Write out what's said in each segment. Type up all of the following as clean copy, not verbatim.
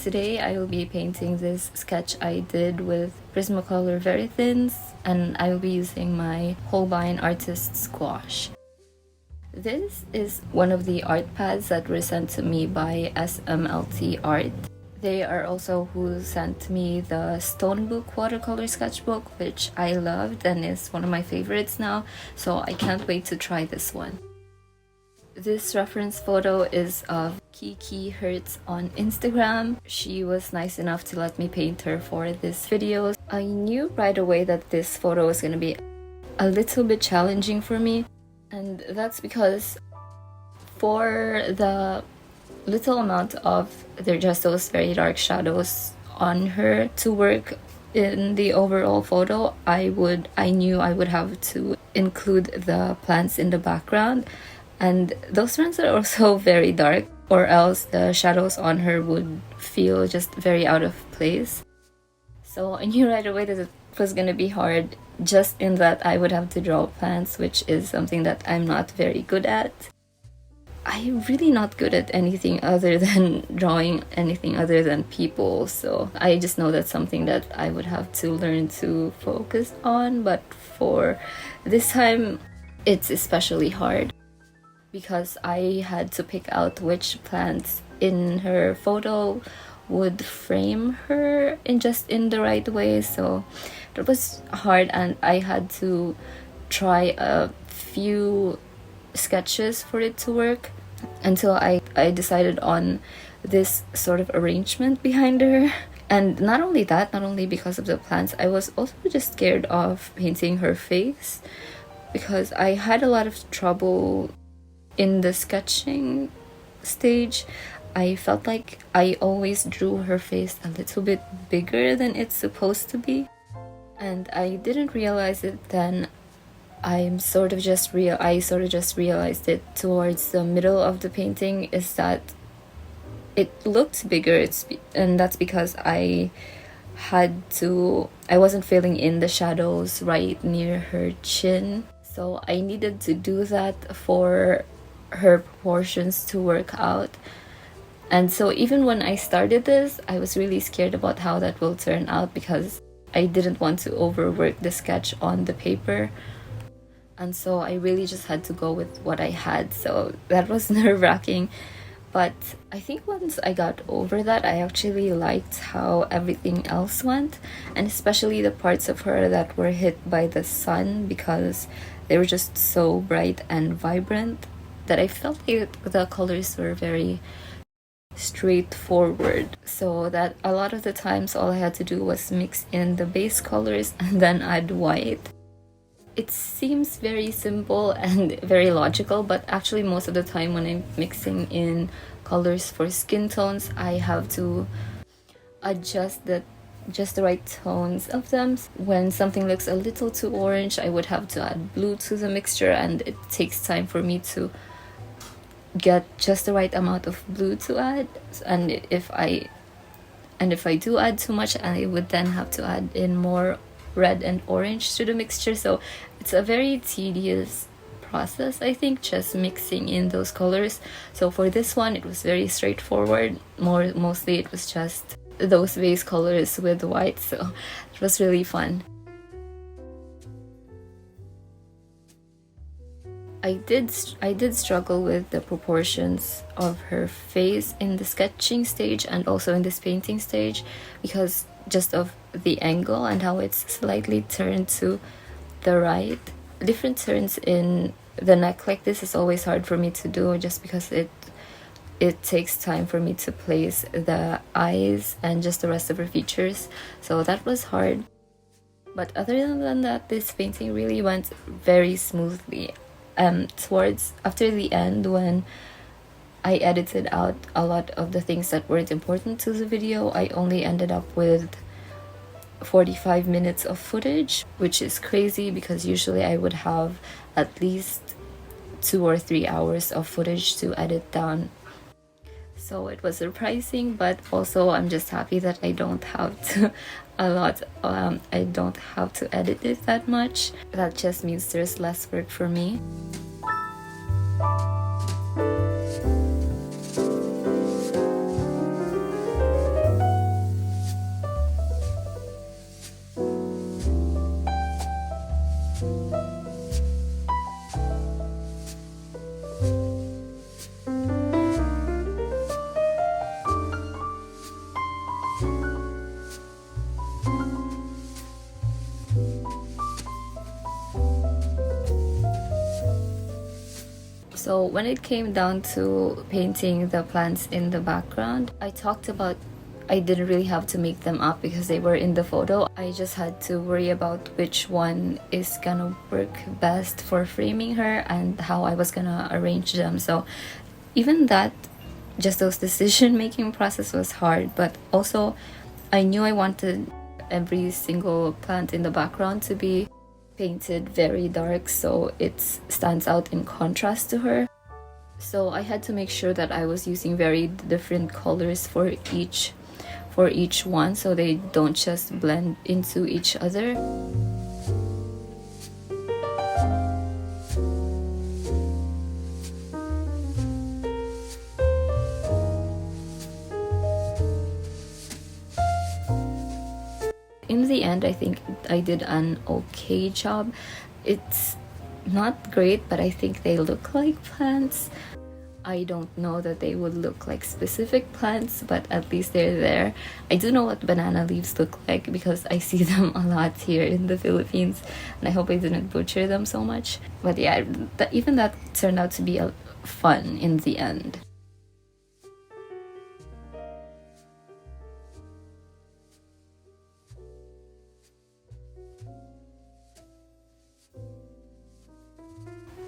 today I will be painting this sketch I did with Prismacolor very thins, and I will be using my Holbein Artist gouache. This is one of the art pads that were sent to me by Smlt Art. They are also who sent me the Stone Book watercolor sketchbook, which I loved and is one of my favorites now, so I can't wait to try this one. This reference photo is of Kiki Hertz on Instagram. She was nice enough to let me paint her for this video. I knew right away that this photo was going to be a little bit challenging for me, and that's because for the little amount of they're just those very dark shadows on her to work in the overall photo, I knew I would have to include the plants in the background. And those ones are also very dark, or else the shadows on her would feel just very out of place. So I knew right away that it was going to be hard, just in that I would have to draw plants, which is something that I'm not very good at. I'm really not good at anything other than drawing anything other than people, so I just know that's something that I would have to learn to focus on. But for this time, it's especially hard, because I had to pick out which plants in her photo would frame her in the right way. So it was hard, and I had to try a few sketches for it to work until I decided on this sort of arrangement behind her. And not only because of the plants, I was also just scared of painting her face, because I had a lot of trouble in the sketching stage. I felt like I always drew her face a little bit bigger than it's supposed to be, and I didn't realize it then. I sort of just realized it towards the middle of the painting, is that it looked bigger, and that's because I wasn't filling in the shadows right near her chin, so I needed to do that for her proportions to work out. And so even when I started this, I was really scared about how that will turn out, because I didn't want to overwork the sketch on the paper, and so I really just had to go with what I had. So that was nerve-wracking, but I think once I got over that, I actually liked how everything else went, and especially the parts of her that were hit by the sun, because they were just so bright and vibrant that I felt like the colors were very straightforward, so that a lot of the times all I had to do was mix in the base colors and then add white. It seems very simple and very logical, but actually most of the time when I'm mixing in colors for skin tones, I have to adjust just the right tones of them. When something looks a little too orange, I would have to add blue to the mixture, and it takes time for me to get just the right amount of blue to add. And if I do add too much, I would then have to add in more red and orange to the mixture. So it's a very tedious process, I think, just mixing in those colors. So for this one, it was very straightforward. Mostly it was just those base colors with white, so it was really fun. I did struggle with the proportions of her face in the sketching stage and also in this painting stage, because just of the angle and how it's slightly turned to the right. Different turns in the neck like this is always hard for me to do, just because it takes time for me to place the eyes and just the rest of her features, so that was hard. But other than that, this painting really went very smoothly. After the end, when I edited out a lot of the things that weren't important to the video, I only ended up with 45 minutes of footage, which is crazy, because usually I would have at least 2 or 3 hours of footage to edit down. So it was surprising, but also I'm just happy that I don't have to I don't have to edit it that much. That just means there's less work for me. So when it came down to painting the plants in the background, I talked about I didn't really have to make them up because they were in the photo. I just had to worry about which one is gonna work best for framing her and how I was gonna arrange them. So even that, just those decision-making process was hard, but also I knew I wanted every single plant in the background to be painted very dark so it stands out in contrast to her. So I had to make sure that I was using very different colors for each one so they don't just blend into each other. In the end, I think I did an okay job. It's not great, but I think they look like plants. I don't know that they would look like specific plants, but at least they're there. I do know what banana leaves look like because I see them a lot here in the Philippines, and I hope I didn't butcher them so much. But yeah, even that turned out to be fun in the end.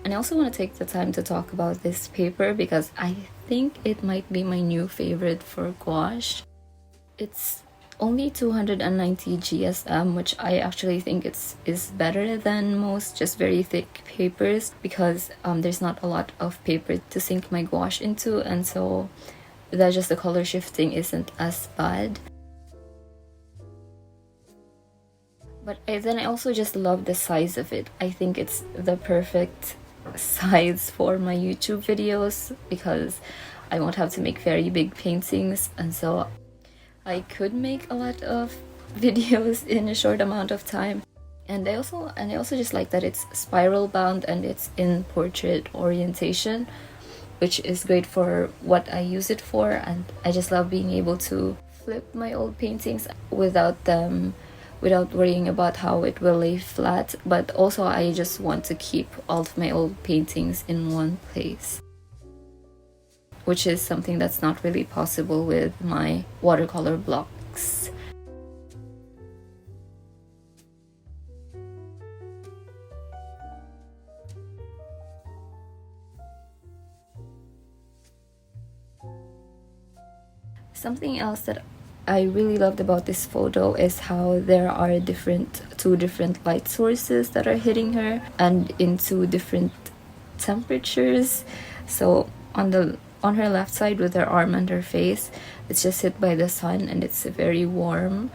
And I also want to take the time to talk about this paper because I think it might be my new favorite for gouache. It's only 290 GSM, which I actually think is better than most just very thick papers because there's not a lot of paper to sink my gouache into, and so that just the color shifting isn't as bad. But then I also just love the size of it. I think it's the perfect size for my YouTube videos because I won't have to make very big paintings, and so I could make a lot of videos in a short amount of time. And I also just like that it's spiral bound and it's in portrait orientation, which is great for what I use it for. And I just love being able to flip my old paintings without worrying about how it will lay flat, but also I just want to keep all of my old paintings in one place, which is something that's not really possible with my watercolor blocks. Something else that I really loved about this photo is how there are two different light sources that are hitting her and in two different temperatures. So on her left side with her arm and her face, it's just hit by the sun and it's very warm,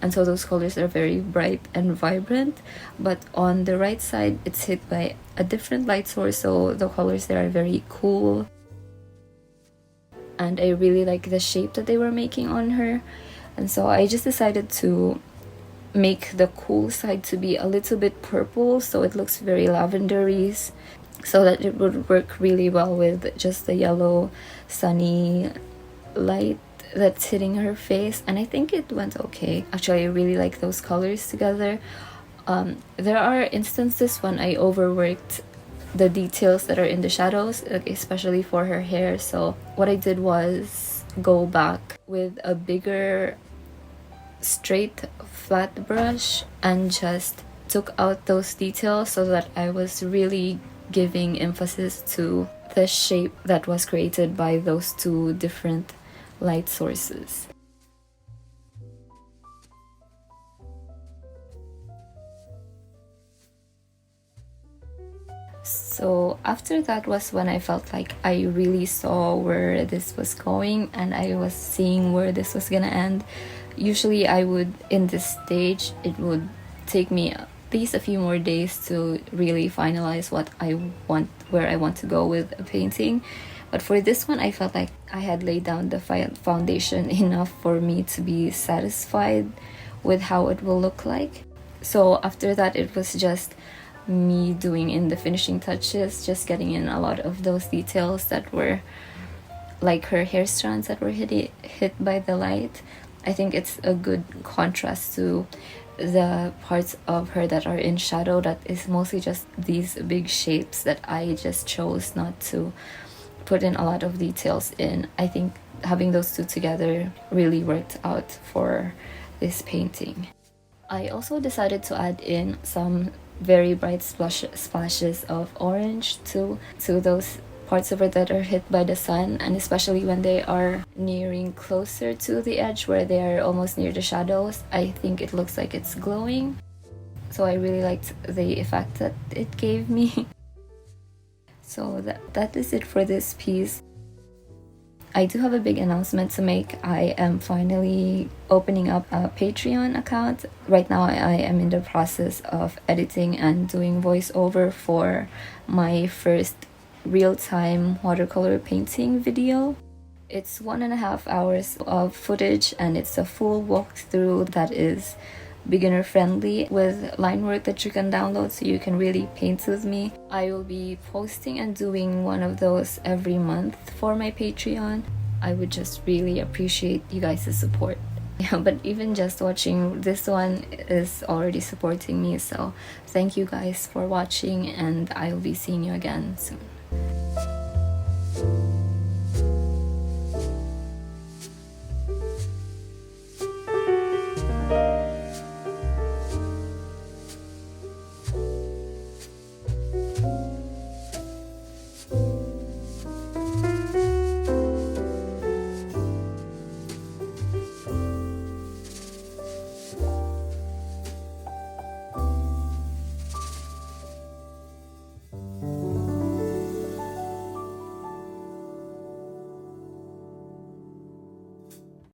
and so those colors are very bright and vibrant. But on the right side, it's hit by a different light source, so the colors there are very cool. And I really like the shape that they were making on her, and so I just decided to make the cool side to be a little bit purple so it looks very lavendery, so that it would work really well with just the yellow sunny light that's hitting her face. And I think it went okay. Actually, I really like those colors together. There are instances when I overworked the details that are in the shadows, especially for her hair. So what I did was go back with a bigger straight flat brush and just took out those details so that I was really giving emphasis to the shape that was created by those two different light sources. So after that was when I felt like I really saw where this was going and I was seeing where this was gonna end. Usually in this stage, it would take me at least a few more days to really finalize where I want to go with a painting. But for this one, I felt like I had laid down the foundation enough for me to be satisfied with how it will look like. So after that, it was just me doing in the finishing touches, just getting in a lot of those details that were like her hair strands that were hit by the light, I think it's a good contrast to the parts of her that are in shadow, that is mostly just these big shapes that I just chose not to put in a lot of details in. I think having those two together really worked out for this painting. I also decided to add in some very bright splashes of orange to those parts of it that are hit by the sun, and especially when they are nearing closer to the edge where they are almost near the shadows, I think it looks like it's glowing. So I really liked the effect that it gave me. So that is it for this piece. I do have a big announcement to make. I am finally opening up a Patreon account. Right now I am in the process of editing and doing voiceover for my first real-time watercolor painting video. It's 1.5 hours of footage, and it's a full walkthrough that is beginner friendly with line work that you can download so you can really paint with me. I will be posting and doing one of those every month for my Patreon. I would just really appreciate you guys' support. Yeah, but even just watching this one is already supporting me, so thank you guys for watching, and I'll be seeing you again soon.